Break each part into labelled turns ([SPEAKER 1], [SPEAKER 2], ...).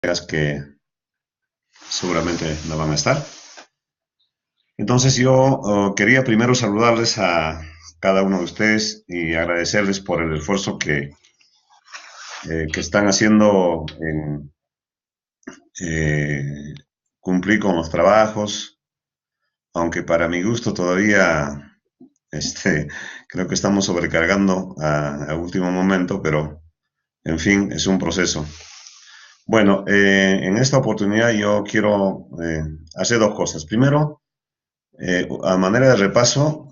[SPEAKER 1] que seguramente no van a estar. Entonces yo quería primero saludarles a cada uno de ustedes y agradecerles por el esfuerzo que están haciendo en eh, cumplir con los trabajos, aunque para mi gusto todavía este, creo que estamos sobrecargando a último momento, pero en fin, es un proceso. Bueno, en esta oportunidad yo quiero hacer dos cosas. Primero, a manera de repaso,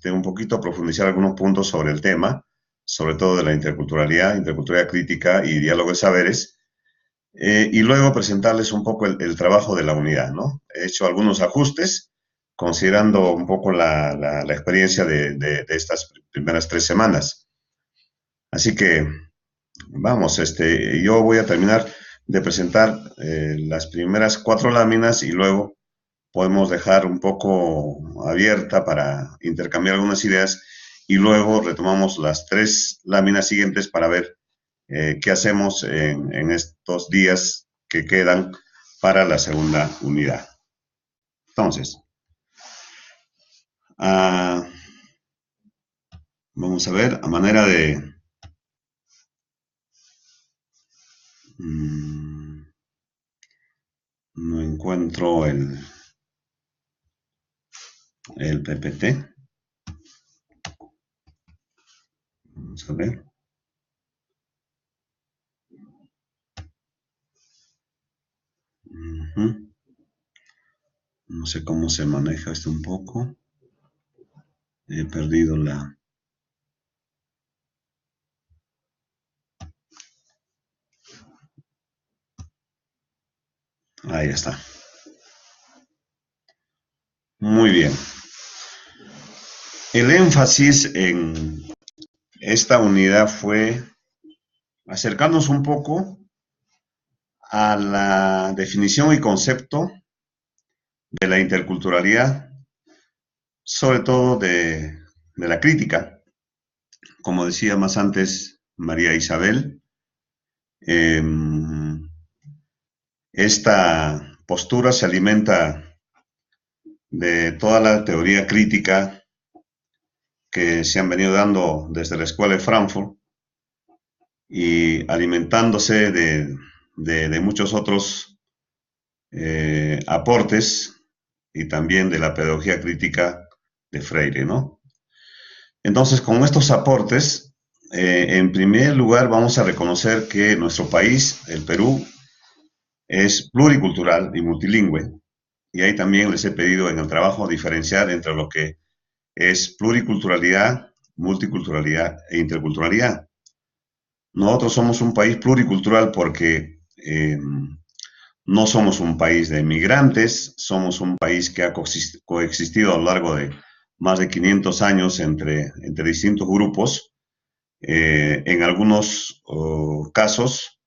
[SPEAKER 1] un poquito profundizar algunos puntos sobre el tema, sobre todo de la interculturalidad crítica y diálogo de saberes, y luego presentarles un poco el trabajo de la unidad, ¿no? He hecho algunos ajustes, considerando un poco la experiencia de estas primeras 3 semanas. Así que, vamos, yo voy a terminar de presentar las primeras 4 láminas y luego podemos dejar un poco abierta para intercambiar algunas ideas y luego retomamos las 3 láminas siguientes para ver qué hacemos en estos días que quedan para la segunda unidad. Entonces, uh, vamos a ver, a manera de... no encuentro el PPT. Vamos a ver. No sé cómo se maneja esto un poco. He perdido la... Ahí está. Muy bien. El énfasis en esta unidad fue acercarnos un poco a la definición y concepto de la interculturalidad, sobre todo de la crítica. Como decía más antes María Isabel, eh, esta postura se alimenta de toda la teoría crítica que se han venido dando desde la Escuela de Frankfurt y alimentándose de muchos otros aportes y también de la pedagogía crítica de Freire, ¿no? Entonces, con estos aportes, en primer lugar vamos a reconocer que nuestro país, el Perú, es pluricultural y multilingüe, y ahí también les he pedido en el trabajo diferenciar entre lo que es pluriculturalidad, multiculturalidad e interculturalidad. Nosotros somos un país pluricultural porque no somos un país de migrantes, somos un país que ha coexistido a lo largo de más de 500 años entre distintos grupos. En algunos casos,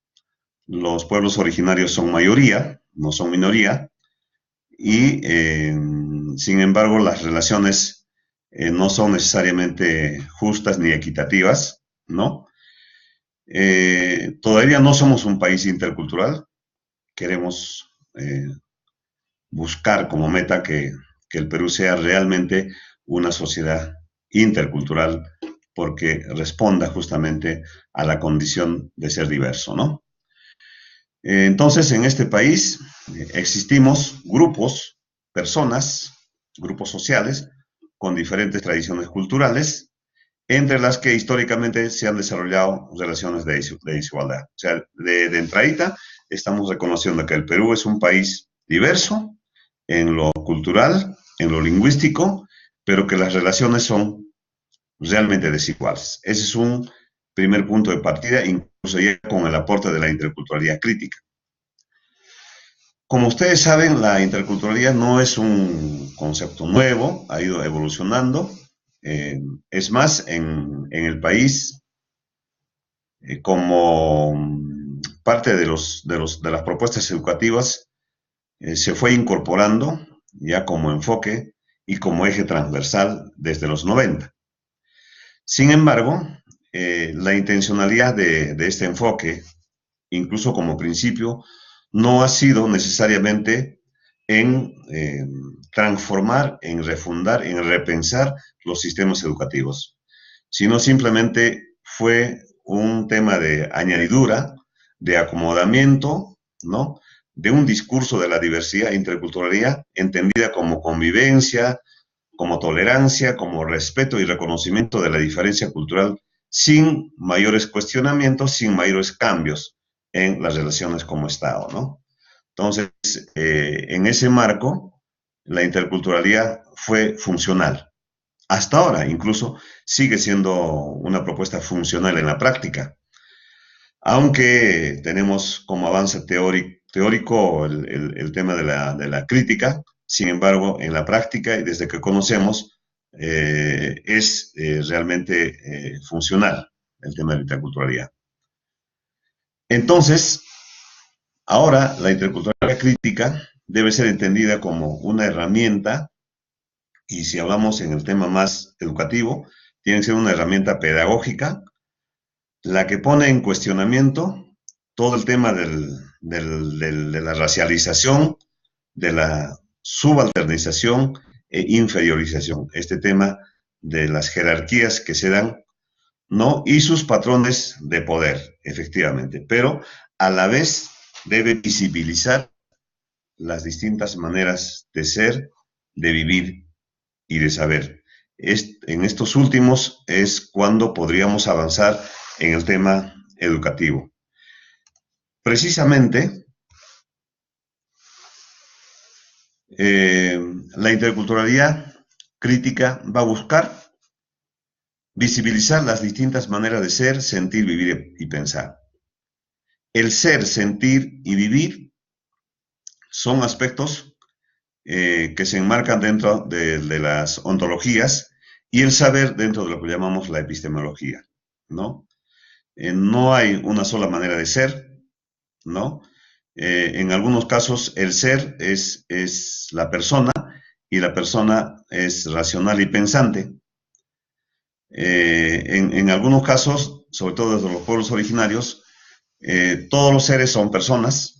[SPEAKER 1] los pueblos originarios son mayoría, no son minoría, y sin embargo las relaciones no son necesariamente justas ni equitativas, ¿no? Todavía no somos un país intercultural, queremos buscar como meta que el Perú sea realmente una sociedad intercultural porque responda justamente a la condición de ser diverso, ¿no? Entonces, en este país existimos grupos, personas, grupos sociales con diferentes tradiciones culturales, entre las que históricamente se han desarrollado relaciones de desigualdad. O sea, de entradita estamos reconociendo que el Perú es un país diverso en lo cultural, en lo lingüístico, pero que las relaciones son realmente desiguales. Ese es un primer punto de partida, incluso ya con el aporte de la interculturalidad crítica. Como ustedes saben, la interculturalidad no es un concepto nuevo, ha ido evolucionando. Es más, en el país, como parte de las propuestas educativas, se fue incorporando ya como enfoque y como eje transversal desde los 90. Sin embargo, la intencionalidad de este enfoque incluso como principio, no ha sido necesariamente en transformar, en refundar, en repensar los sistemas educativos, sino simplemente fue un tema de añadidura, de acomodamiento, ¿no? De un discurso de la diversidad e interculturalidad entendida como convivencia, como tolerancia, como respeto y reconocimiento de la diferencia cultural sin mayores cuestionamientos, sin mayores cambios en las relaciones como Estado, ¿no? Entonces, en ese marco, la interculturalidad fue funcional. Hasta ahora, incluso, sigue siendo una propuesta funcional en la práctica, aunque tenemos como avance teórico el tema de la crítica. Sin embargo, en la práctica y desde que conocemos, es realmente funcional el tema de la interculturalidad. Entonces, ahora la interculturalidad crítica debe ser entendida como una herramienta, y si hablamos en el tema más educativo, tiene que ser una herramienta pedagógica, la que pone en cuestionamiento todo el tema de la racialización, de la subalternización e inferiorización, este tema de las jerarquías que se dan, ¿no? Y sus patrones de poder, efectivamente, pero a la vez debe visibilizar las distintas maneras de ser, de vivir y de saber. En estos últimos es cuando podríamos avanzar en el tema educativo. Precisamente, la interculturalidad crítica va a buscar visibilizar las distintas maneras de ser, sentir, vivir y pensar. El ser, sentir y vivir son aspectos que se enmarcan dentro de las ontologías, y el saber dentro de lo que llamamos la epistemología, ¿no? No hay una sola manera de ser, ¿no? En algunos casos el ser es la persona, y la persona es racional y pensante. En algunos casos, sobre todo desde los pueblos originarios, todos los seres son personas.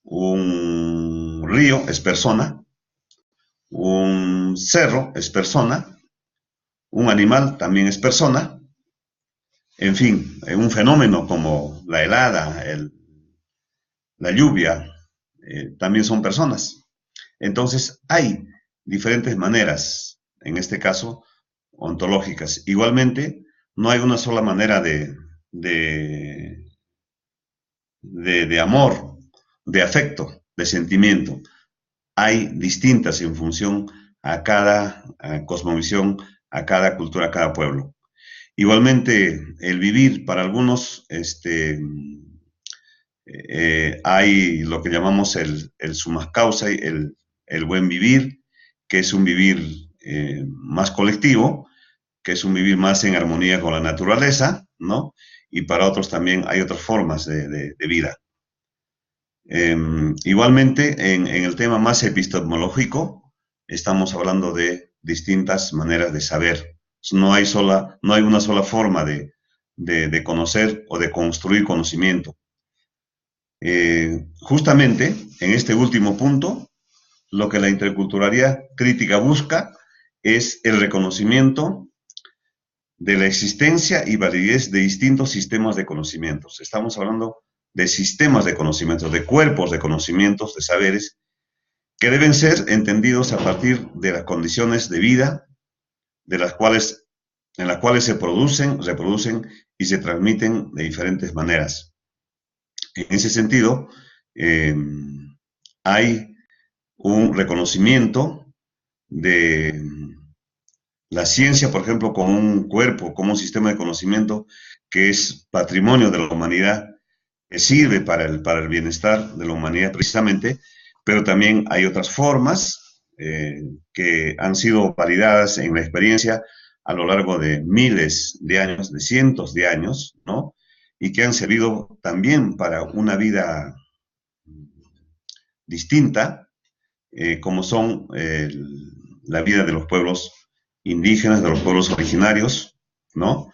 [SPEAKER 1] Un río es persona, un cerro es persona, un animal también es persona, en fin, un fenómeno como la helada, la lluvia, también son personas. Entonces, hay diferentes maneras, en este caso, ontológicas. Igualmente, no hay una sola manera de amor, de afecto, de sentimiento. Hay distintas en función a cada cosmovisión, a cada cultura, a cada pueblo. Igualmente, el vivir para algunos, hay lo que llamamos el sumas causa, el buen vivir, que es un vivir más colectivo, que es un vivir más en armonía con la naturaleza, ¿no? Y para otros también hay otras formas de vida. Igualmente, en el tema más epistemológico, estamos hablando de distintas maneras de saber. No hay una sola forma de conocer o de construir conocimiento. Justamente en este último punto, lo que la interculturalidad crítica busca es el reconocimiento de la existencia y validez de distintos sistemas de conocimientos. Estamos hablando de sistemas de conocimientos, de cuerpos de conocimientos, de saberes, que deben ser entendidos a partir de las condiciones de vida en las cuales se producen, reproducen y se transmiten de diferentes maneras. En ese sentido, hay un reconocimiento de la ciencia, por ejemplo, como un cuerpo, como un sistema de conocimiento que es patrimonio de la humanidad, que sirve para el bienestar de la humanidad precisamente, pero también hay otras formas que han sido validadas en la experiencia a lo largo de miles de años, de cientos de años, ¿no? Y que han servido también para una vida distinta, como son la vida de los pueblos indígenas, de los pueblos originarios, ¿no?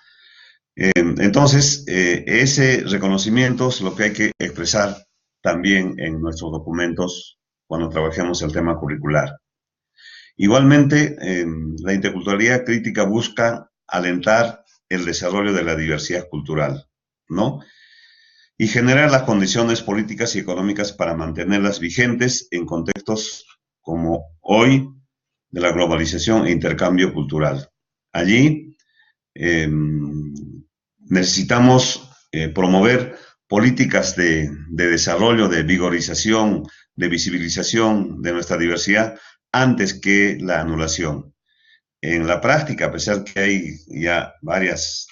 [SPEAKER 1] Entonces, ese reconocimiento es lo que hay que expresar también en nuestros documentos cuando trabajemos el tema curricular. Igualmente, la interculturalidad crítica busca alentar el desarrollo de la diversidad cultural, ¿no? Y generar las condiciones políticas y económicas para mantenerlas vigentes en contextos como hoy de la globalización e intercambio cultural. Allí eh, necesitamos promover políticas de desarrollo, de vigorización, de visibilización de nuestra diversidad antes que la anulación. En la práctica, a pesar que hay ya varias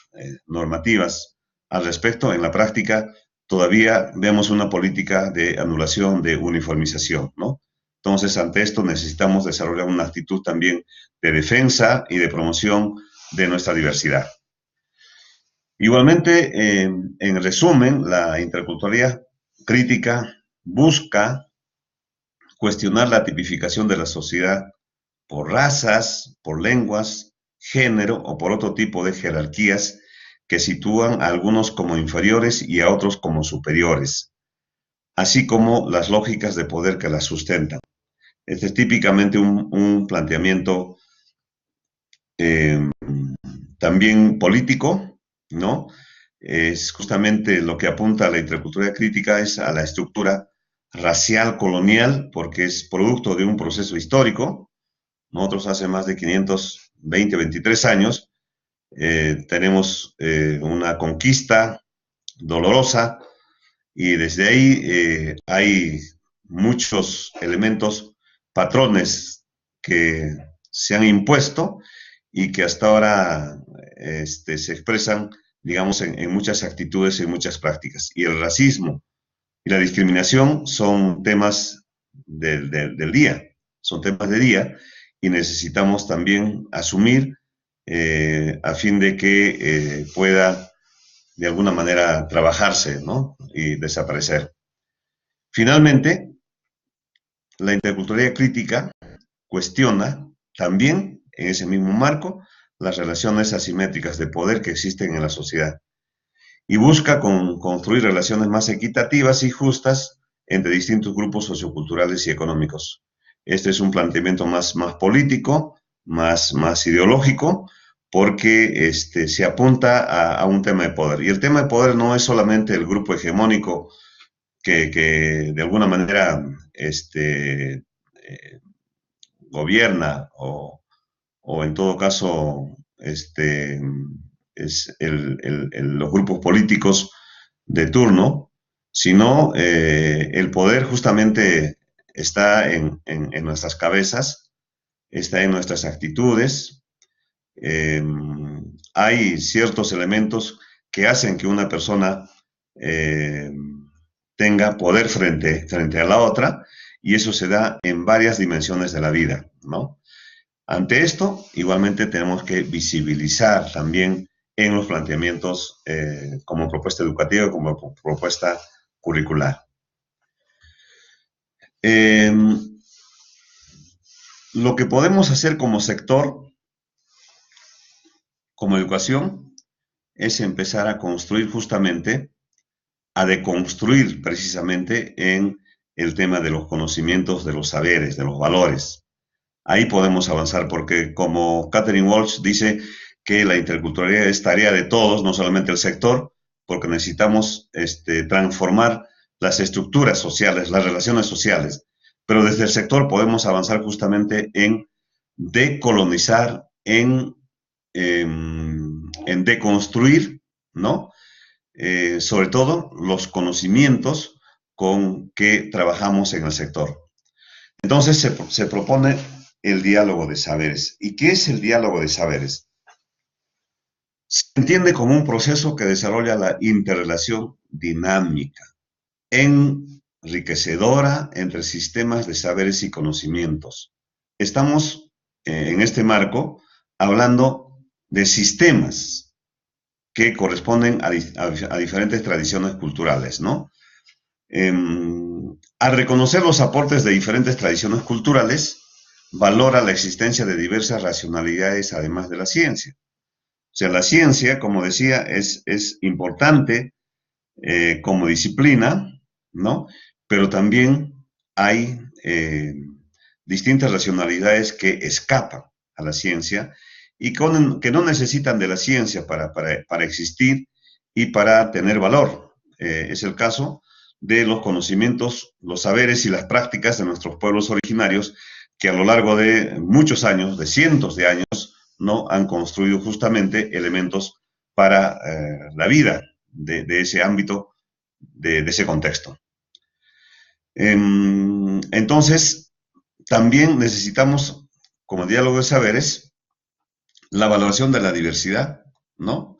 [SPEAKER 1] normativas al respecto, en la práctica todavía vemos una política de anulación, de uniformización, ¿no? Entonces, ante esto necesitamos desarrollar una actitud también de defensa y de promoción de nuestra diversidad. Igualmente, en resumen, la interculturalidad crítica busca cuestionar la tipificación de la sociedad por razas, por lenguas, género o por otro tipo de jerarquías que sitúan a algunos como inferiores y a otros como superiores, así como las lógicas de poder que las sustentan. Este es típicamente un planteamiento eh, también político, ¿no? Es justamente lo que apunta a la interculturalidad crítica, es a la estructura racial colonial, porque es producto de un proceso histórico. Nosotros hace más de 520, 23 años tenemos una conquista dolorosa y desde ahí hay muchos elementos, patrones que se han impuesto y que hasta ahora se expresan, digamos, en muchas actitudes, en muchas prácticas. Y el racismo y la discriminación son temas del día, son temas de día y necesitamos también asumir a fin de que pueda de alguna manera trabajarse, ¿no? Y desaparecer. Finalmente, la interculturalidad crítica cuestiona también en ese mismo marco las relaciones asimétricas de poder que existen en la sociedad y busca construir relaciones más equitativas y justas entre distintos grupos socioculturales y económicos. Este es un planteamiento más político, más ideológico, porque se apunta a un tema de poder. Y el tema de poder no es solamente el grupo hegemónico que de alguna manera gobierna o en todo caso es los grupos políticos de turno, sino el poder justamente está en nuestras cabezas, está en nuestras actitudes. Eh, Hay ciertos elementos que hacen que una persona eh, tenga poder frente a la otra, y eso se da en varias dimensiones de la vida, ¿no? Ante esto, igualmente tenemos que visibilizar también en los planteamientos como propuesta educativa, como propuesta curricular. Eh, lo que podemos hacer como sector, como educación, es empezar a construir justamente, a deconstruir precisamente en el tema de los conocimientos, de los saberes, de los valores. Ahí podemos avanzar porque, como Catherine Walsh dice, que la interculturalidad es tarea de todos, no solamente el sector, porque necesitamos transformar las estructuras sociales, las relaciones sociales, pero desde el sector podemos avanzar justamente en decolonizar, en deconstruir, ¿no? Sobre todo los conocimientos con que trabajamos en el sector. Entonces se propone el diálogo de saberes. ¿Y qué es el diálogo de saberes? Se entiende como un proceso que desarrolla la interrelación dinámica, enriquecedora entre sistemas de saberes y conocimientos. Estamos en este marco hablando de sistemas que corresponden a diferentes tradiciones culturales, ¿no? Al reconocer los aportes de diferentes tradiciones culturales, valora la existencia de diversas racionalidades además de la ciencia. sea, la ciencia, como decía, es importante como disciplina, ¿no? Pero también hay distintas racionalidades que escapan a la ciencia y que no necesitan de la ciencia para existir y para tener valor. Es el caso de los conocimientos, los saberes y las prácticas de nuestros pueblos originarios que a lo largo de muchos años, de cientos de años, no han construido justamente elementos para la vida de ese ámbito, de ese contexto. Entonces, también necesitamos, como diálogo de saberes, la valoración de la diversidad, ¿no?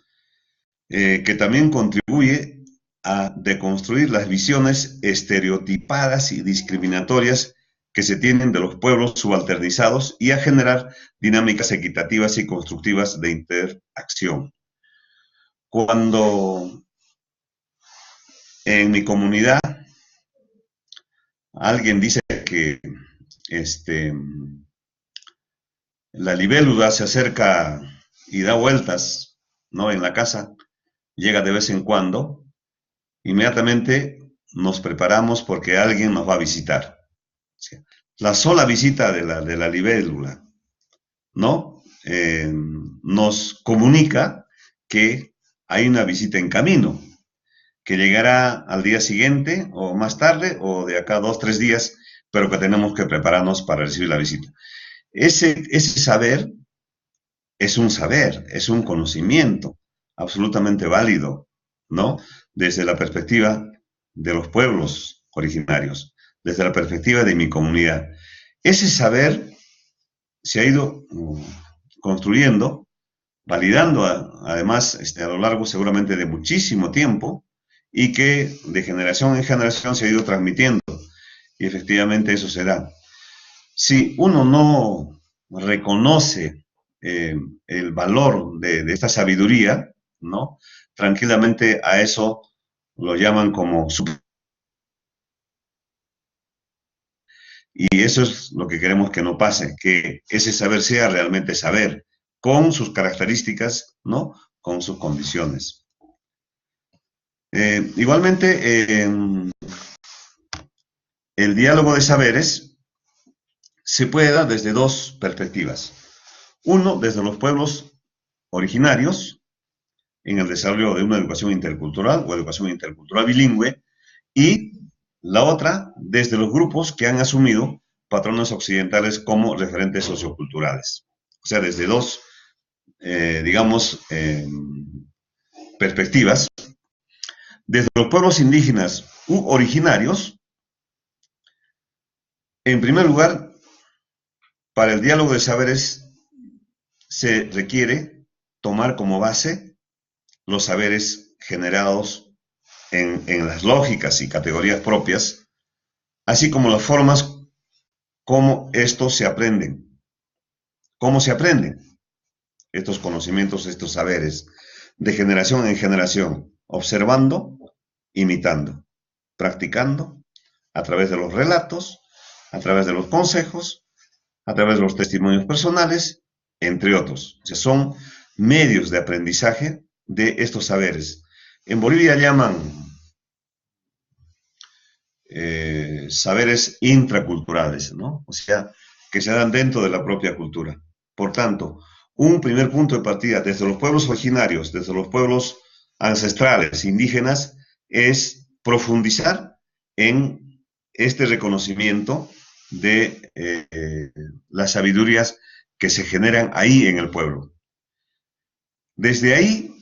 [SPEAKER 1] Que también contribuye a deconstruir las visiones estereotipadas y discriminatorias que se tienen de los pueblos subalternizados y a generar dinámicas equitativas y constructivas de interacción. Cuando en mi comunidad alguien dice que la libélula se acerca y da vueltas, ¿no? En la casa, llega de vez en cuando, inmediatamente nos preparamos porque alguien nos va a visitar. La sola visita de la libélula, ¿no? Nos comunica que hay una visita en camino, que llegará al día siguiente o más tarde o de acá 2, 3 días, pero que tenemos que prepararnos para recibir la visita. Ese saber, es un conocimiento absolutamente válido, ¿no? Desde la perspectiva de los pueblos originarios, desde la perspectiva de mi comunidad. Ese saber se ha ido construyendo, validando además a lo largo seguramente de muchísimo tiempo y que de generación en generación se ha ido transmitiendo y efectivamente eso se da. Si uno no reconoce el valor de esta sabiduría, ¿no? Tranquilamente a eso lo llaman como y eso es lo que queremos que no pase, que ese saber sea realmente saber, con sus características, ¿no? Con sus condiciones. Igualmente, el diálogo de saberes se puede dar desde dos perspectivas. Uno, desde los pueblos originarios, en el desarrollo de una educación intercultural o educación intercultural bilingüe, y la otra, desde los grupos que han asumido patrones occidentales como referentes socioculturales. O sea, desde dos, digamos, perspectivas. Desde los pueblos indígenas u originarios, en primer lugar, para el diálogo de saberes se requiere tomar como base los saberes generados en las lógicas y categorías propias, así como las formas como estos se aprenden. ¿Cómo se aprenden estos conocimientos, estos saberes? De generación en generación, observando, imitando, practicando, a través de los relatos, a través de los consejos, a través de los testimonios personales, entre otros. O sea, son medios de aprendizaje de estos saberes. En Bolivia llaman saberes intraculturales, ¿no? O sea, que se dan dentro de la propia cultura. Por tanto, un primer punto de partida desde los pueblos originarios, desde los pueblos ancestrales, indígenas, es profundizar en este reconocimiento de las sabidurías que se generan ahí en el pueblo. Desde ahí,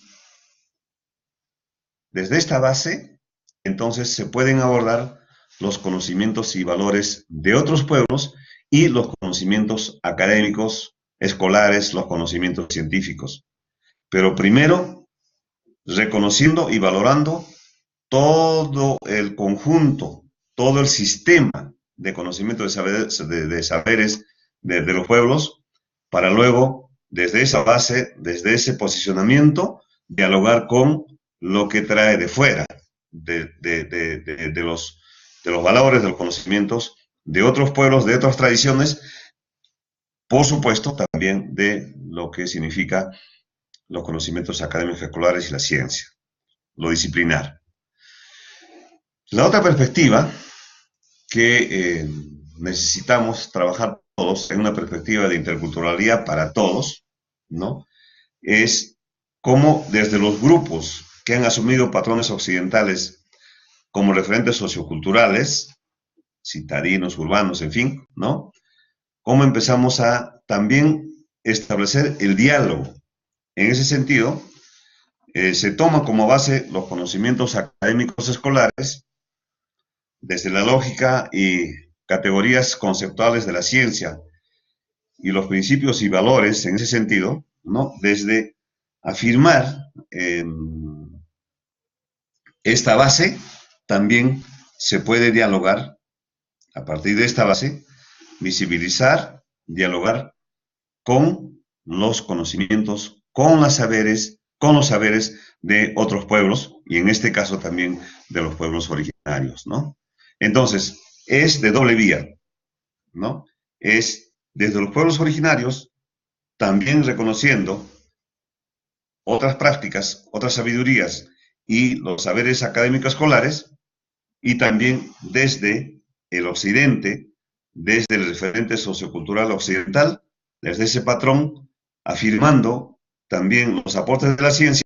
[SPEAKER 1] desde esta base, entonces se pueden abordar los conocimientos y valores de otros pueblos y los conocimientos académicos, escolares, los conocimientos científicos. Pero primero, reconociendo y valorando todo el conjunto, todo el sistema de conocimiento de saberes de los pueblos, para luego, desde esa base, desde ese posicionamiento, dialogar con lo que trae de fuera, de los valores, de los conocimientos de otros pueblos, de otras tradiciones, por supuesto, también de lo que significa los conocimientos académicos escolares y la ciencia, lo disciplinar. La otra perspectiva que necesitamos trabajar todos en una perspectiva de interculturalidad para todos, ¿no? Es cómo desde los grupos que han asumido patrones occidentales como referentes socioculturales, citadinos, urbanos, en fin, ¿no? Cómo empezamos a también establecer el diálogo. En ese sentido, se toma como base los conocimientos académicos escolares desde la lógica y categorías conceptuales de la ciencia y los principios y valores en ese sentido, ¿no? Desde afirmar esta base, también se puede dialogar a partir de esta base, visibilizar, dialogar con los conocimientos, con los saberes de otros pueblos y en este caso también de los pueblos originarios, ¿no? Entonces, es de doble vía, ¿no? Es desde los pueblos originarios, también reconociendo otras prácticas, otras sabidurías y los saberes académicos escolares, y también desde el occidente, desde el referente sociocultural occidental, desde ese patrón, afirmando también los aportes de la ciencia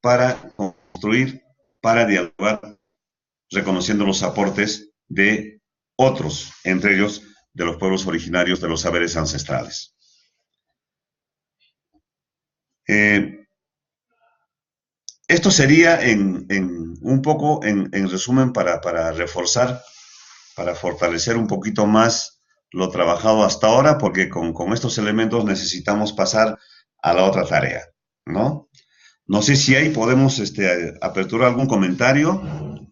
[SPEAKER 1] para construir, para dialogar, reconociendo los aportes de otros, entre ellos de los pueblos originarios de los saberes ancestrales. Eh, Esto sería un poco en resumen para reforzar, para fortalecer un poquito más lo trabajado hasta ahora, porque con estos elementos necesitamos pasar a la otra tarea, ¿no? No sé si ahí podemos aperturar algún comentario,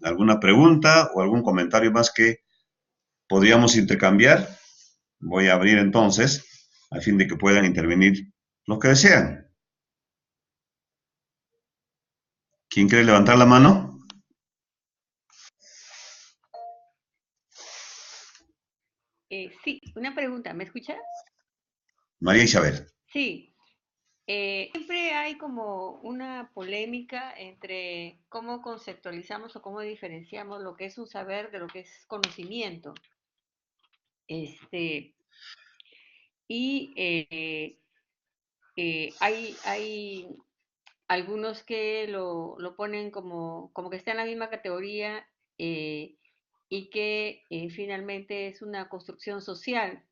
[SPEAKER 1] alguna pregunta o algún comentario más que podríamos intercambiar. Voy a abrir entonces, a fin de que puedan intervenir los que desean. ¿Quién quiere levantar la mano?
[SPEAKER 2] Sí, una pregunta, ¿me escucha?
[SPEAKER 1] María Isabel.
[SPEAKER 2] Sí, siempre hay como una polémica entre cómo conceptualizamos o cómo diferenciamos lo que es un saber de lo que es conocimiento. Este, y hay algunos que lo ponen como que está en la misma categoría eh, y que finalmente es una construcción social.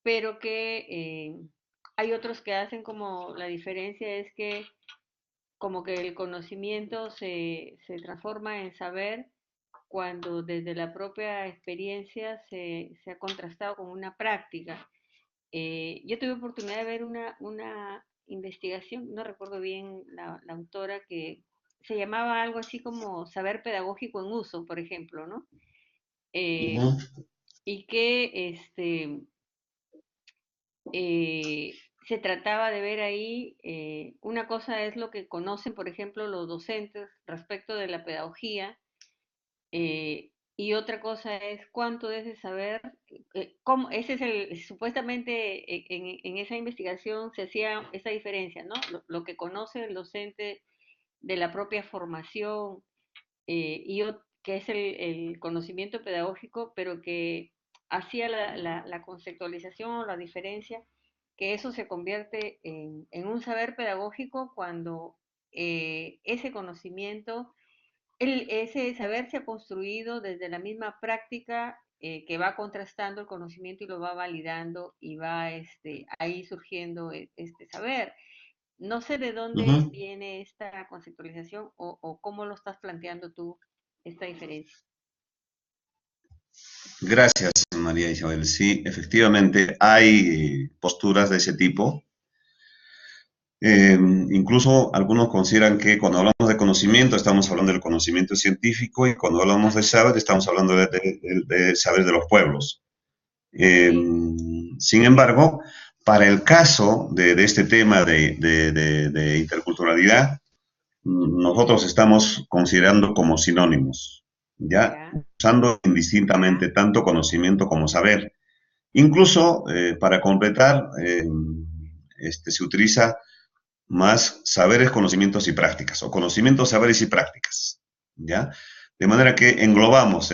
[SPEAKER 2] Pero que hay otros que hacen como la diferencia es que como que el conocimiento se transforma en saber cuando desde la propia experiencia se ha contrastado con una práctica. Yo tuve oportunidad de ver una investigación, no recuerdo bien la autora, que se llamaba algo así como saber pedagógico en uso, por ejemplo, ¿no?
[SPEAKER 1] Uh
[SPEAKER 2] Eh,
[SPEAKER 1] -huh.
[SPEAKER 2] y que eh, se trataba de ver ahí, una cosa es lo que conocen, por ejemplo, los docentes respecto de la pedagogía, y otra cosa es cuánto de ese saber, cómo, ese es supuestamente en esa investigación se hacía esa diferencia, ¿no? Lo que conoce el docente de la propia formación, que es el conocimiento pedagógico, pero que hacía la conceptualización o la diferencia, que eso se convierte en un saber pedagógico cuando ese conocimiento, ese saber se ha construido desde la misma práctica que va contrastando el conocimiento y lo va validando y va ahí surgiendo este saber. No sé de
[SPEAKER 1] Uh
[SPEAKER 2] dónde
[SPEAKER 1] -huh.
[SPEAKER 2] viene esta conceptualización o cómo lo estás planteando tú, esta diferencia.
[SPEAKER 1] Gracias, María Isabel. Sí, efectivamente hay posturas de ese tipo. Incluso algunos consideran que cuando hablamos de conocimiento estamos hablando del conocimiento científico y cuando hablamos de
[SPEAKER 2] Ajá,
[SPEAKER 1] saber estamos hablando de saber de los pueblos. Eh,
[SPEAKER 2] sí,
[SPEAKER 1] Sin embargo, para el caso de este tema de interculturalidad, nosotros estamos considerando como sinónimos, ya
[SPEAKER 2] ya,
[SPEAKER 1] usando indistintamente tanto conocimiento como saber. Incluso para completar, se utiliza más saberes, conocimientos y prácticas, o conocimientos, saberes y prácticas, ¿ya? De manera que englobamos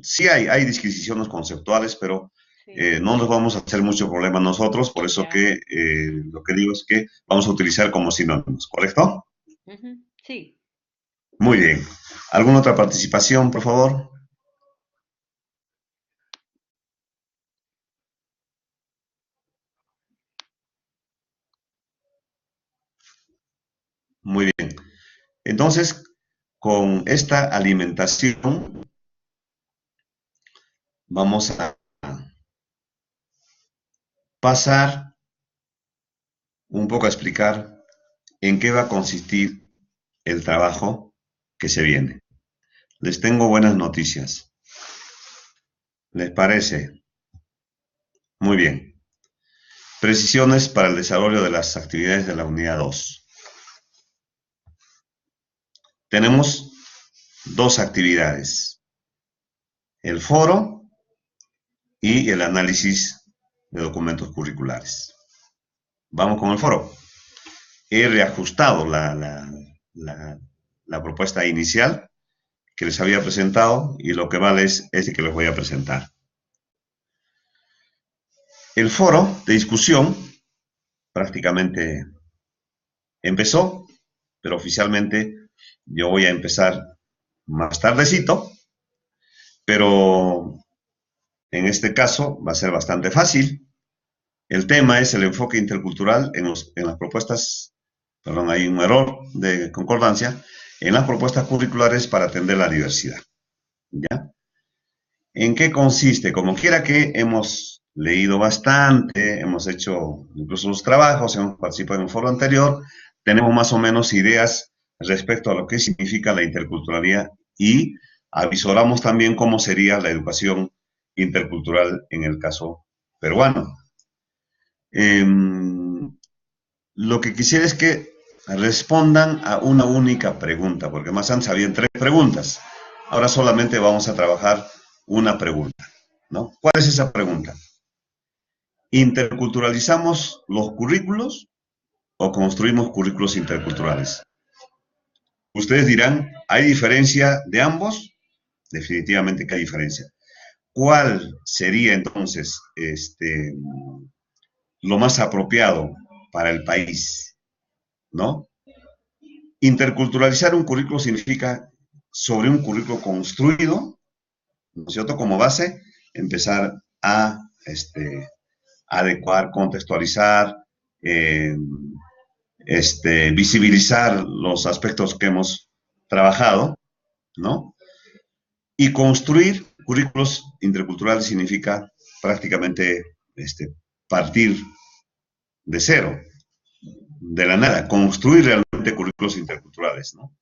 [SPEAKER 1] sí hay disquisiciones conceptuales, pero
[SPEAKER 2] Sí,
[SPEAKER 1] no nos vamos a hacer mucho problema nosotros, por eso
[SPEAKER 2] ya.
[SPEAKER 1] que lo que digo es que vamos a utilizar como sinónimos, ¿correcto?
[SPEAKER 2] Ujú, sí.
[SPEAKER 1] Muy bien. ¿Alguna otra participación, por favor? Muy bien. Entonces, con esta alimentación vamos a pasar un poco a explicar en qué va a consistir el trabajo que se viene. Les tengo buenas noticias. ¿Les parece? Muy bien. Precisiones para el desarrollo de las actividades de la unidad 2. Tenemos dos actividades, el foro y el análisis de documentos curriculares. Vamos con el foro. He reajustado la, la propuesta inicial que les había presentado y lo que vale es este que les voy a presentar. El foro de discusión prácticamente empezó, pero oficialmente yo voy a empezar más tardecito, pero en este caso va a ser bastante fácil. El tema es el enfoque intercultural en las propuestas, perdón, hay un error de concordancia, en las propuestas curriculares para atender la diversidad. ¿Ya? ¿En qué consiste? Como quiera que hemos leído bastante, hemos hecho incluso los trabajos, hemos participado en un foro anterior, tenemos más o menos ideas respecto a lo que significa la interculturalidad y avisoramos también cómo sería la educación intercultural en el caso peruano. Eh, lo que quisiera es que respondan a una única pregunta, porque más antes habían tres preguntas. Ahora solamente vamos a trabajar una pregunta, ¿no? ¿Cuál es esa pregunta? ¿Interculturalizamos los currículos o construimos currículos interculturales? Ustedes dirán, ¿hay diferencia de ambos? Definitivamente que hay diferencia. ¿Cuál sería entonces lo más apropiado para el país? ¿No? Interculturalizar un currículo significa sobre un currículo construido, ¿no es cierto? Como base, empezar a adecuar, contextualizar, eh, visibilizar los aspectos que hemos trabajado, ¿no? Y construir currículos interculturales significa prácticamente partir de cero, de la nada, construir realmente currículos interculturales, ¿no?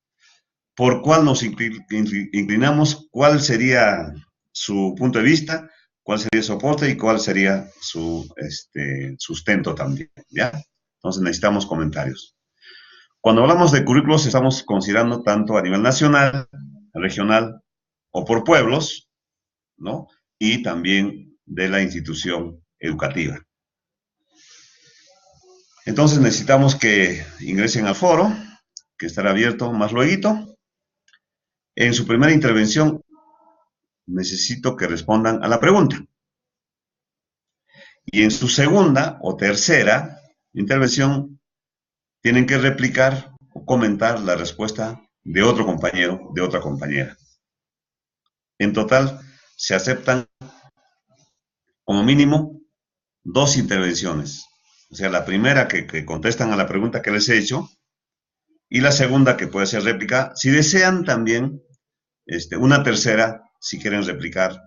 [SPEAKER 1] ¿Por cuál nos inclinamos? ¿Cuál sería su punto de vista? ¿Cuál sería su aporte y cuál sería su sustento también? ¿Ya? Entonces necesitamos comentarios. Cuando hablamos de currículos estamos considerando tanto a nivel nacional, regional o por pueblos, ¿no? Y también de la institución educativa. Entonces necesitamos que ingresen al foro, que estará abierto más luego. En su primera intervención necesito que respondan a la pregunta. Y en su segunda o tercera intervención tienen que replicar o comentar la respuesta de otro compañero, de otra compañera. En total, se aceptan como mínimo dos intervenciones. O sea, la primera que contestan a la pregunta que les he hecho y la segunda que puede ser réplica. Si desean también una tercera, si quieren replicar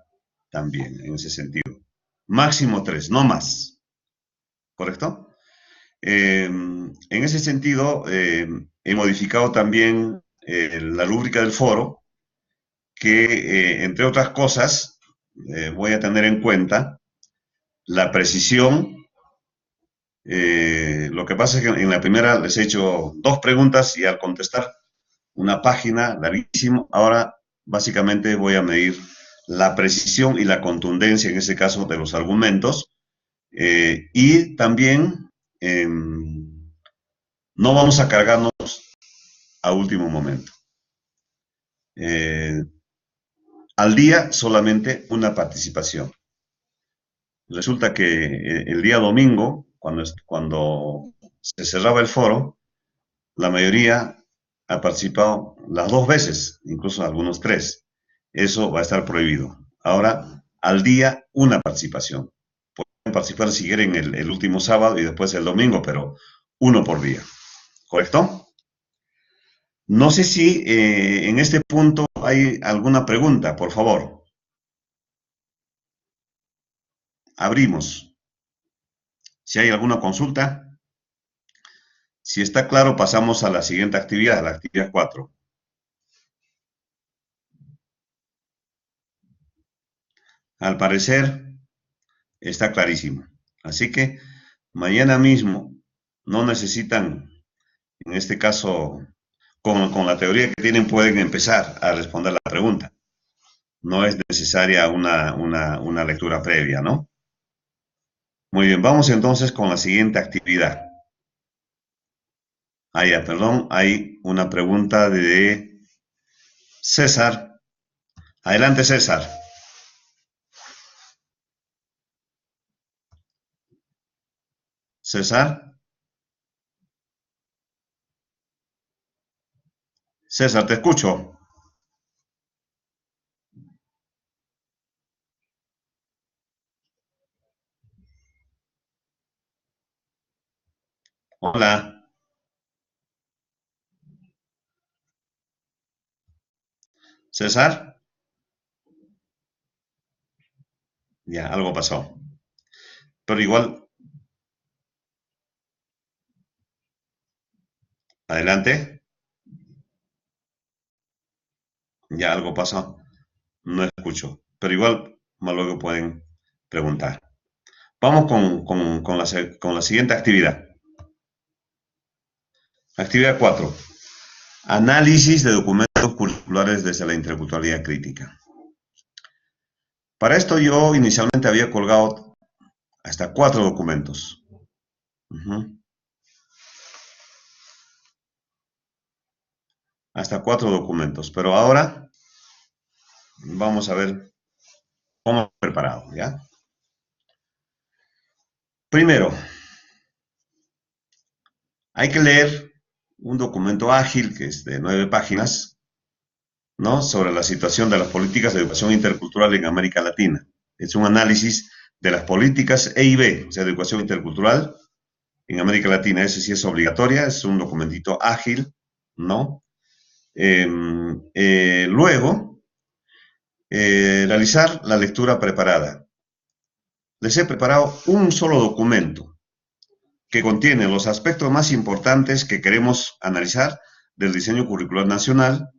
[SPEAKER 1] también en ese sentido. Máximo tres, no más. ¿Correcto? En ese sentido, he modificado también la rúbrica del foro, que entre otras cosas voy a tener en cuenta la precisión. Lo que pasa es que en la primera les he hecho dos preguntas y al contestar una página larguísimo, ahora básicamente voy a medir la precisión y la contundencia en ese caso de los argumentos y también No vamos a cargarnos a último momento. Eh, Al día solamente una participación. Resulta que el día domingo, cuando se cerraba el foro, la mayoría ha participado las dos veces, incluso algunos tres. Eso va a estar prohibido. Ahora, al día, una participación. Pueden participar si quieren el último sábado y después el domingo, pero uno por día. ¿Correcto? No sé si en este punto hay alguna pregunta, por favor. Abrimos. Si hay alguna consulta, si está claro, pasamos a la siguiente actividad, la actividad 4. Al parecer, está clarísimo. Así que mañana mismo no necesitan, en este caso, con la teoría que tienen, pueden empezar a responder la pregunta. No es necesaria una lectura previa, ¿no? Muy bien, vamos entonces con la siguiente actividad. Ah, ya, perdón, hay una pregunta de César. Adelante, César. César. César, te escucho. Hola. César. Ya, algo pasó. Pero igual, adelante. Ya, algo pasó. No escucho. Pero igual, más luego pueden preguntar. Vamos con la siguiente actividad. Actividad 4. Análisis de documentos curriculares desde la interculturalidad crítica. Para esto yo inicialmente había colgado hasta 4 documentos. Ujú. Hasta 4 documentos. Pero ahora vamos a ver cómo he preparado, ¿ya? Primero, hay que leer un documento ágil que es de 9 páginas, ¿no? Sobre la situación de las políticas de educación intercultural en América Latina. Es un análisis de las políticas EIB, o sea, de educación intercultural en América Latina. Ese sí es obligatoria, es un documentito ágil, ¿no? Luego, realizar la lectura preparada. Les he preparado un solo documento que contiene los aspectos más importantes que queremos analizar del diseño curricular nacional,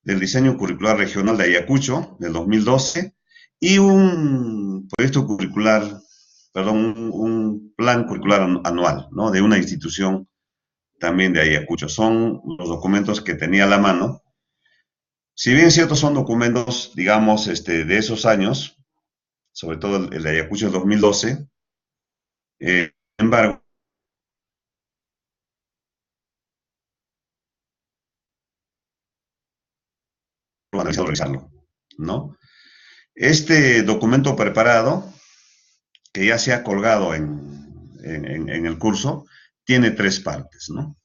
[SPEAKER 1] del diseño curricular regional de Ayacucho del 2012 y un proyecto curricular, perdón, un plan curricular anual, ¿no? De una institución también de Ayacucho. Son los documentos que tenía a la mano. Si bien ciertos son documentos, digamos, de esos años, sobre todo el de Ayacucho del 2012, sin embargo, analizarlo, revisarlo, ¿no? Este documento preparado, que ya se ha colgado en el curso, tiene 3 partes, ¿no?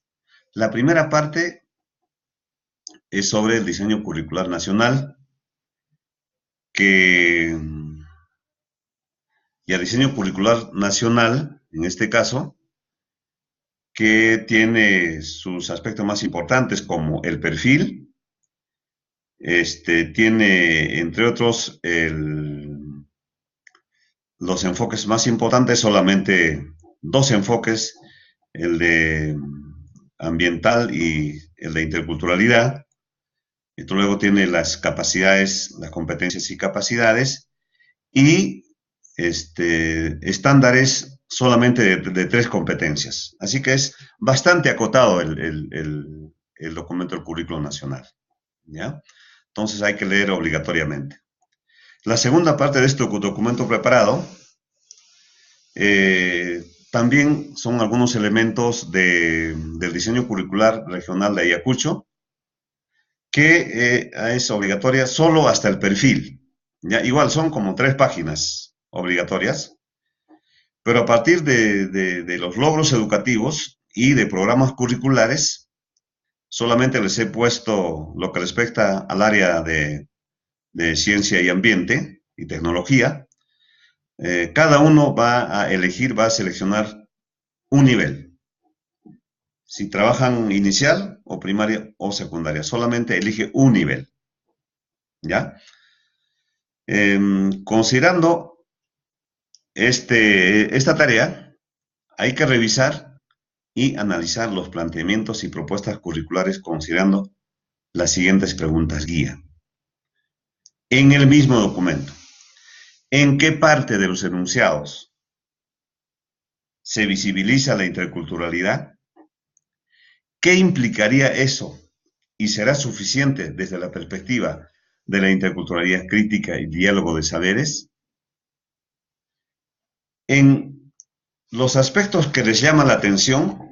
[SPEAKER 1] La primera parte es sobre el diseño curricular nacional, que, y el diseño curricular nacional, en este caso, que tiene sus aspectos más importantes como el perfil, tiene, entre otros, los enfoques más importantes, solamente 2 enfoques, el de ambiental y el de interculturalidad. Esto luego tiene las capacidades, las competencias y capacidades, y estándares solamente de 3 competencias. Así que es bastante acotado el documento del currículo nacional, ¿ya? Entonces hay que leer obligatoriamente. La segunda parte de este documento preparado también son algunos elementos del diseño curricular regional de Ayacucho, que es obligatoria solo hasta el perfil. ¿Ya? Igual son como 3 páginas obligatorias, pero a partir de los logros educativos y de programas curriculares, solamente les he puesto lo que respecta al área de ciencia y ambiente y tecnología. Cada uno va a elegir, va a seleccionar un nivel. Si trabajan inicial o primaria o secundaria, solamente elige un nivel. ¿Ya? Considerando esta tarea, hay que revisar y analizar los planteamientos y propuestas curriculares considerando las siguientes preguntas guía. En el mismo documento, ¿en qué parte de los enunciados se visibiliza la interculturalidad? ¿Qué implicaría eso? ¿Y será suficiente desde la perspectiva de la interculturalidad crítica y diálogo de saberes? En los aspectos que les llama la atención,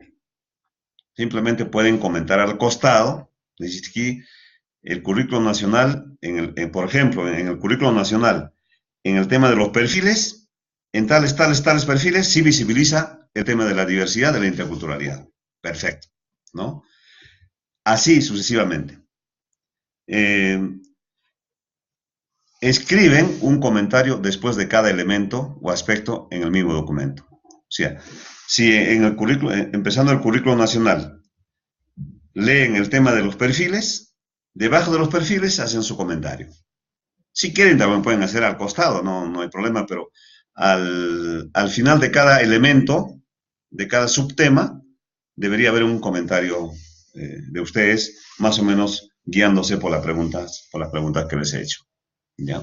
[SPEAKER 1] simplemente pueden comentar al costado. Dice aquí, el currículo nacional, por ejemplo, en el currículo nacional, en el tema de los perfiles, en tales perfiles, sí visibiliza el tema de la diversidad, de la interculturalidad. Perfecto, ¿no? Así sucesivamente. Escriben un comentario después de cada elemento o aspecto en el mismo documento. O sea, si en el currículo, empezando el currículo nacional, leen el tema de los perfiles, debajo de los perfiles hacen su comentario. Si quieren también pueden hacer al costado, no hay problema, pero al final de cada elemento, de cada subtema, debería haber un comentario de ustedes, más o menos guiándose por las preguntas que les he hecho. ¿Ya?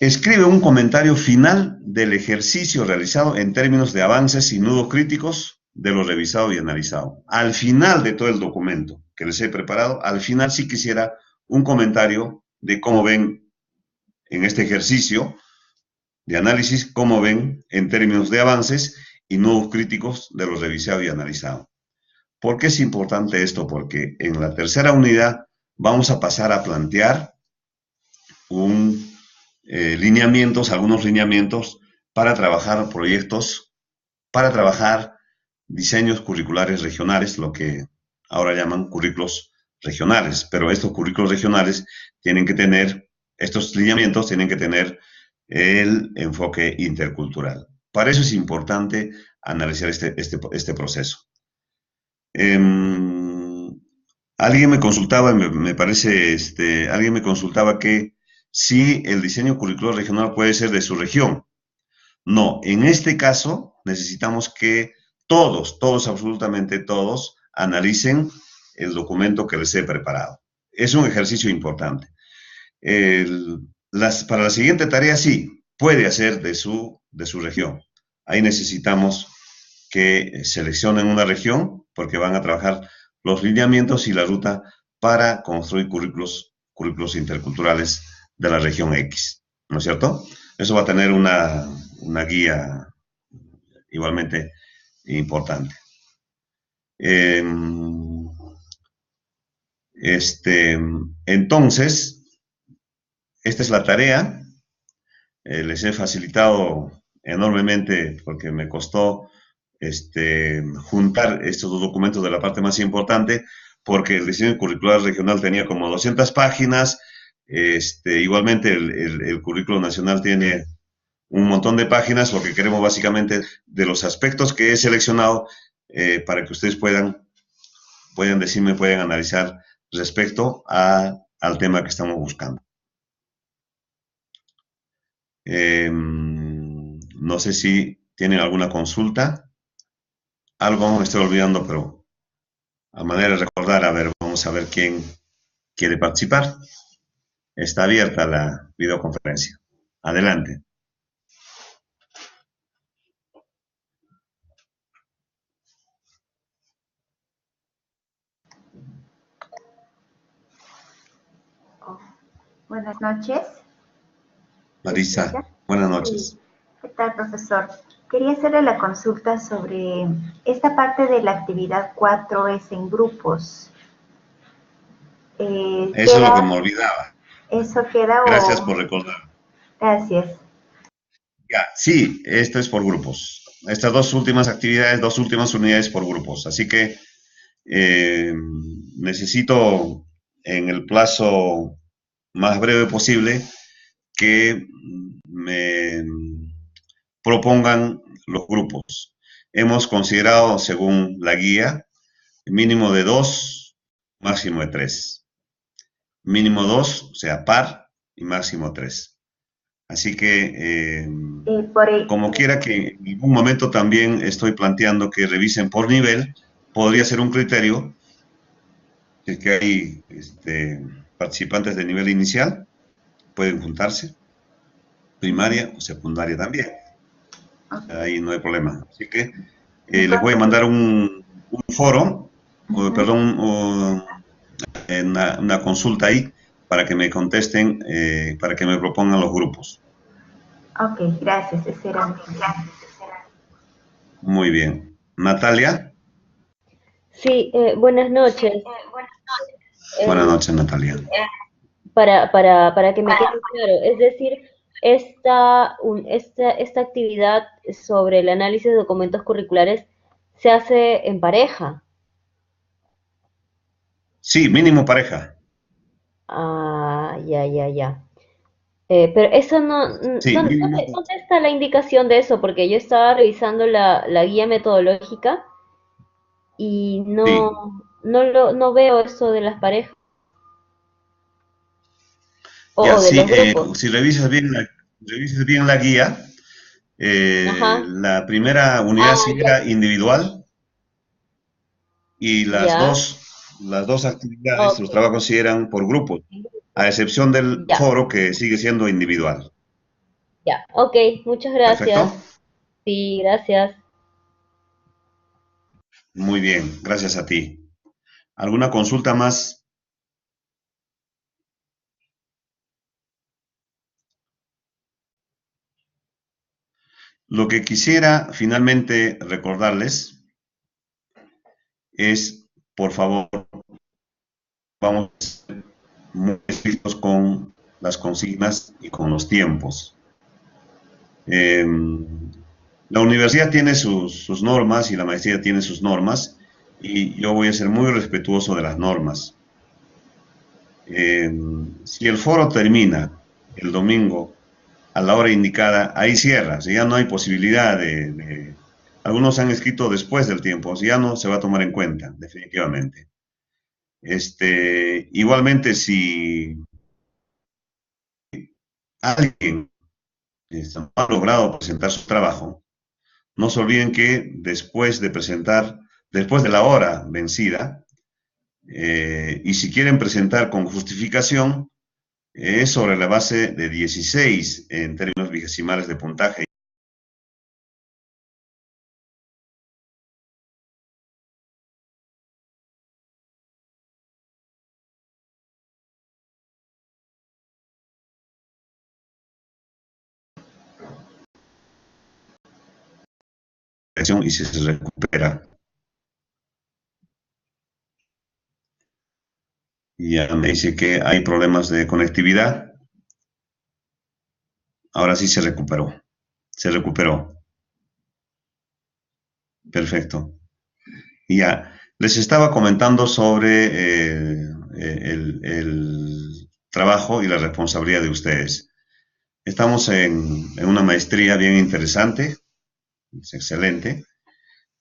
[SPEAKER 1] Escribe un comentario final del ejercicio realizado en términos de avances y nudos críticos de lo revisado y analizado. Al final de todo el documento que les he preparado, al final sí quisiera un comentario de cómo ven en este ejercicio de análisis, cómo ven en términos de avances y nudos críticos de lo revisado y analizado. ¿Por qué es importante esto? Porque en la tercera unidad vamos a pasar a plantear algunos lineamientos para trabajar proyectos, para trabajar diseños curriculares regionales, lo que ahora llaman currículos regionales, pero estos currículos regionales tienen que tener, estos lineamientos tienen que tener el enfoque intercultural. Para eso es importante analizar este proceso. Alguien me consultaba, me parece, alguien me consultaba que si el diseño curricular regional puede ser de su región. No, en este caso necesitamos que todos, absolutamente todos, analicen el documento que les he preparado. Es un ejercicio importante. Para la siguiente tarea sí, puede hacer de su región. Ahí necesitamos que seleccionen una región porque van a trabajar los lineamientos y la ruta para construir currículos interculturales de la región X, ¿no es cierto? Eso va a tener una guía igualmente importante. Eh, entonces, esta es la tarea. Les he facilitado enormemente porque me costó juntar estos dos documentos de la parte más importante, porque el diseño curricular regional tenía como 200 páginas, igualmente el currículo nacional tiene un montón de páginas, porque queremos básicamente de los aspectos que he seleccionado para que ustedes puedan decirme, puedan analizar respecto al tema que estamos buscando. No sé si tienen alguna consulta. Algo me estoy olvidando, pero a manera de recordar, a ver, vamos a ver quién quiere participar. Está abierta la videoconferencia. Adelante.
[SPEAKER 3] Oh, buenas noches.
[SPEAKER 1] Marisa, buenas noches.
[SPEAKER 3] Sí. ¿Qué tal, profesor? Quería hacerle la consulta sobre esta parte de la actividad 4 es en grupos.
[SPEAKER 1] Eso es lo que me
[SPEAKER 3] ¿Queda,
[SPEAKER 1] olvidaba.
[SPEAKER 3] eso queda
[SPEAKER 1] Gracias por
[SPEAKER 3] o...?
[SPEAKER 1] recordar.
[SPEAKER 3] Gracias.
[SPEAKER 1] Ya, sí, esto es por grupos. Estas dos últimas actividades, dos últimas unidades por grupos. Así que eh, necesito en el plazo más breve posible que me propongan los grupos. Hemos considerado, según la guía, mínimo de dos, máximo de tres. Mínimo dos, o sea, par, y máximo tres. Así que,
[SPEAKER 3] Por,
[SPEAKER 1] como quiera que en ningún momento también estoy planteando que revisen por nivel, podría ser un criterio, si es que hay participantes de nivel inicial, pueden juntarse, primaria o secundaria también.
[SPEAKER 3] okay.
[SPEAKER 1] Ahí no hay problema. Así que les voy a
[SPEAKER 3] Entonces,
[SPEAKER 1] mandar un foro,
[SPEAKER 3] uh-huh.
[SPEAKER 1] perdón, una consulta ahí para que me contesten, para que me propongan los grupos.
[SPEAKER 3] Ok, gracias, esa era mi consulta.
[SPEAKER 1] Muy bien. Natalia,
[SPEAKER 4] Sí, buenas noches.
[SPEAKER 1] buenas
[SPEAKER 4] Em,
[SPEAKER 1] noches, Natalia.
[SPEAKER 4] para que me quede claro, es decir, esta actividad sobre el análisis de documentos curriculares se hace en pareja.
[SPEAKER 1] Sí, mínimo pareja.
[SPEAKER 4] Ah, ya, ya, ya. Pero eso no,
[SPEAKER 1] Sí, mínimo.
[SPEAKER 4] ¿dónde está la indicación de eso? Porque yo estaba revisando la guía metodológica y
[SPEAKER 1] Sí.
[SPEAKER 4] no veo eso de las parejas
[SPEAKER 1] Ya,
[SPEAKER 4] o de
[SPEAKER 1] sí,
[SPEAKER 4] los grupos.
[SPEAKER 1] si revisas bien la guía,
[SPEAKER 4] Ajá.
[SPEAKER 1] la primera unidad
[SPEAKER 4] Ah,
[SPEAKER 1] sí
[SPEAKER 4] ya,
[SPEAKER 1] era individual y
[SPEAKER 4] ya.
[SPEAKER 1] las dos actividades,
[SPEAKER 4] Ok.
[SPEAKER 1] los trabajos sí eran por grupos, a excepción del
[SPEAKER 4] Ya,
[SPEAKER 1] foro que sigue siendo individual.
[SPEAKER 4] ya. Ok, muchas
[SPEAKER 1] ¿Perfecto?
[SPEAKER 4] gracias. Sí, gracias.
[SPEAKER 1] Muy bien, gracias a ti. ¿Alguna consulta más? Lo que quisiera finalmente recordarles es, por favor, vamos muy estrictos con las consignas y con los tiempos. Eh, la universidad tiene sus normas y la maestría tiene sus normas y yo voy a ser muy respetuoso de las normas. Eh, si el foro termina el domingo a la hora indicada, ahí cierra, si ya no hay posibilidad Algunos han escrito después del tiempo, si ya no se va a tomar en cuenta, definitivamente. Igualmente, si alguien no ha logrado presentar su trabajo, no se olviden que después de la hora vencida, y si quieren presentar con justificación, es sobre la base de 16 en términos vigesimales de puntaje. Y si se recupera. Ya me dice que hay problemas de conectividad. Ahora sí se recuperó. Se recuperó. Perfecto. Ya. Les estaba comentando sobre el trabajo y la responsabilidad de ustedes. Estamos en una maestría bien interesante, es excelente.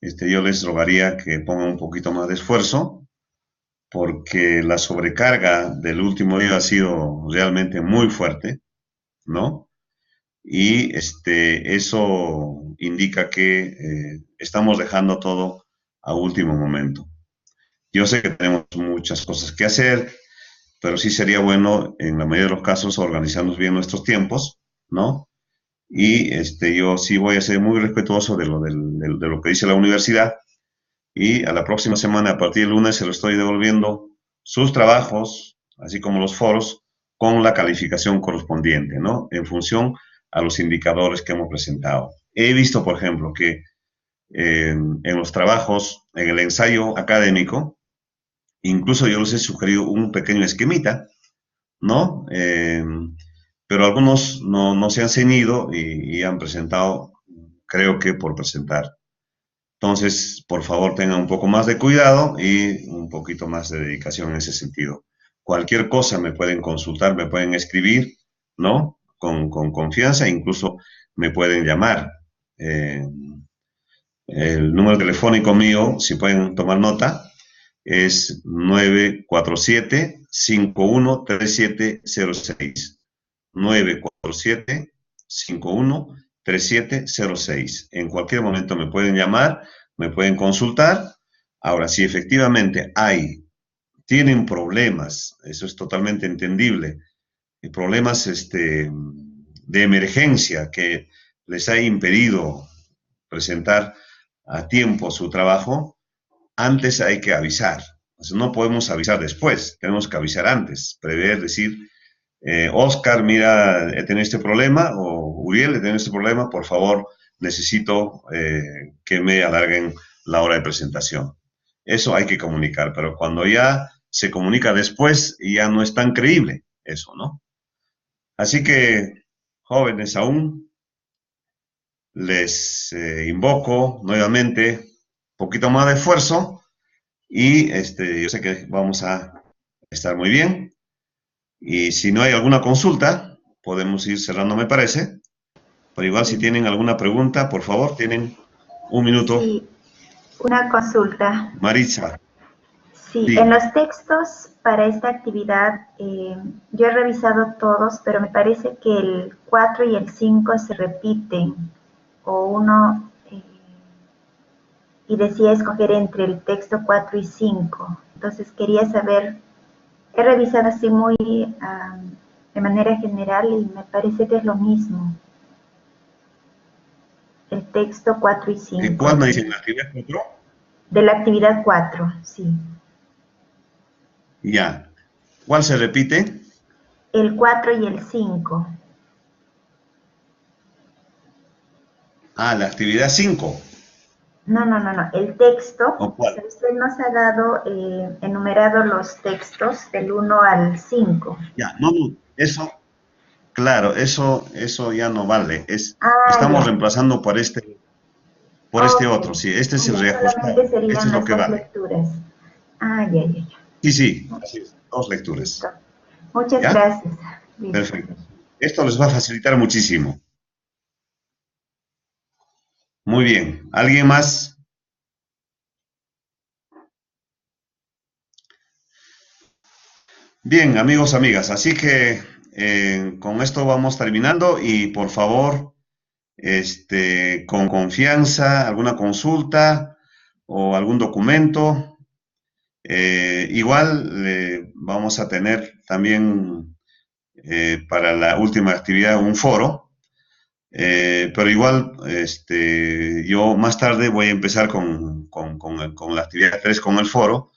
[SPEAKER 1] Yo les rogaría que pongan un poquito más de esfuerzo porque la sobrecarga del último día ha sido realmente muy fuerte, ¿no? Y eso indica que estamos dejando todo a último momento. Yo sé que tenemos muchas cosas que hacer, pero sí sería bueno, en la mayoría de los casos, organizarnos bien nuestros tiempos, ¿no? Y yo sí voy a ser muy respetuoso de lo que dice la universidad y a la próxima semana, a partir del lunes, se lo estoy devolviendo sus trabajos, así como los foros, con la calificación correspondiente, ¿no? En función a los indicadores que hemos presentado. he visto, por ejemplo, que en los trabajos, en el ensayo académico, incluso yo les he sugerido un pequeño esquemita, ¿no? Pero algunos no se han ceñido y han presentado, creo que por presentar. Entonces, por favor, tengan un poco más de cuidado y un poquito más de dedicación en ese sentido. Cualquier cosa me pueden consultar, me pueden escribir, ¿no? Con confianza, incluso me pueden llamar. El número telefónico mío, si pueden tomar nota, es 947-513706. 947-513706. En cualquier momento me pueden llamar, me pueden consultar. Ahora, si efectivamente tienen problemas, eso es totalmente entendible, problemas de emergencia que les ha impedido presentar a tiempo su trabajo, antes hay que avisar. O sea, no podemos avisar después, tenemos que avisar antes, prever, decir, Oscar, mira, he tenido este problema, o Uriel, he tenido este problema, por favor, necesito que me alarguen la hora de presentación. Eso hay que comunicar, pero cuando ya se comunica después, ya no es tan creíble eso, ¿no? Así que, jóvenes aún, les invoco nuevamente un poquito más de esfuerzo y yo sé que vamos a estar muy bien. Y si no hay alguna consulta, podemos ir cerrando, me parece. Pero igual si tienen alguna pregunta, por favor, tienen un minuto.
[SPEAKER 3] Sí, una consulta.
[SPEAKER 1] Maritza.
[SPEAKER 3] Sí,
[SPEAKER 1] Sí.
[SPEAKER 3] en los textos para esta actividad yo he revisado todos, pero me parece que el 4 y el 5 se repiten, o uno, y decía escoger entre el texto 4 y 5. Entonces quería saber, he revisado así muy de manera general y me parece que es lo mismo. El texto 4 y 5.
[SPEAKER 1] ¿Cuál me dicen? ¿La actividad 4?
[SPEAKER 3] De la actividad 4, sí.
[SPEAKER 1] Ya. ¿Cuál se repite?
[SPEAKER 3] El 4 y el 5.
[SPEAKER 1] Ah, la actividad 5.
[SPEAKER 3] No. El texto,
[SPEAKER 1] ¿O cuál?
[SPEAKER 3] usted nos ha dado enumerado los textos del 1 al 5.
[SPEAKER 1] Ya, no, eso, claro, eso ya no vale. Estamos
[SPEAKER 3] Ya.
[SPEAKER 1] reemplazando por este otro. Sí, este es el reajustado.
[SPEAKER 3] Solamente serían
[SPEAKER 1] Este es lo
[SPEAKER 3] las
[SPEAKER 1] que
[SPEAKER 3] dos
[SPEAKER 1] vale.
[SPEAKER 3] lecturas. Ya.
[SPEAKER 1] Sí, así es. 2 lecturas.
[SPEAKER 3] Listo. Muchas
[SPEAKER 1] ¿Ya?
[SPEAKER 3] gracias. Listo.
[SPEAKER 1] Perfecto. Esto les va a facilitar muchísimo. Muy bien. ¿Alguien más? Bien, amigos, amigas. Así que con esto vamos terminando y por favor, con confianza, alguna consulta o algún documento. Igual vamos a tener también para la última actividad un foro, pero igual yo más tarde voy a empezar con la actividad 3, con el foro,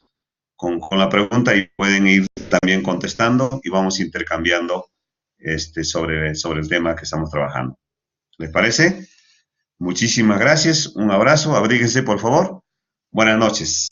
[SPEAKER 1] con la pregunta y pueden ir también contestando y vamos intercambiando sobre el tema que estamos trabajando. ¿Les parece? Muchísimas gracias, un abrazo, abríguense por favor. Buenas noches.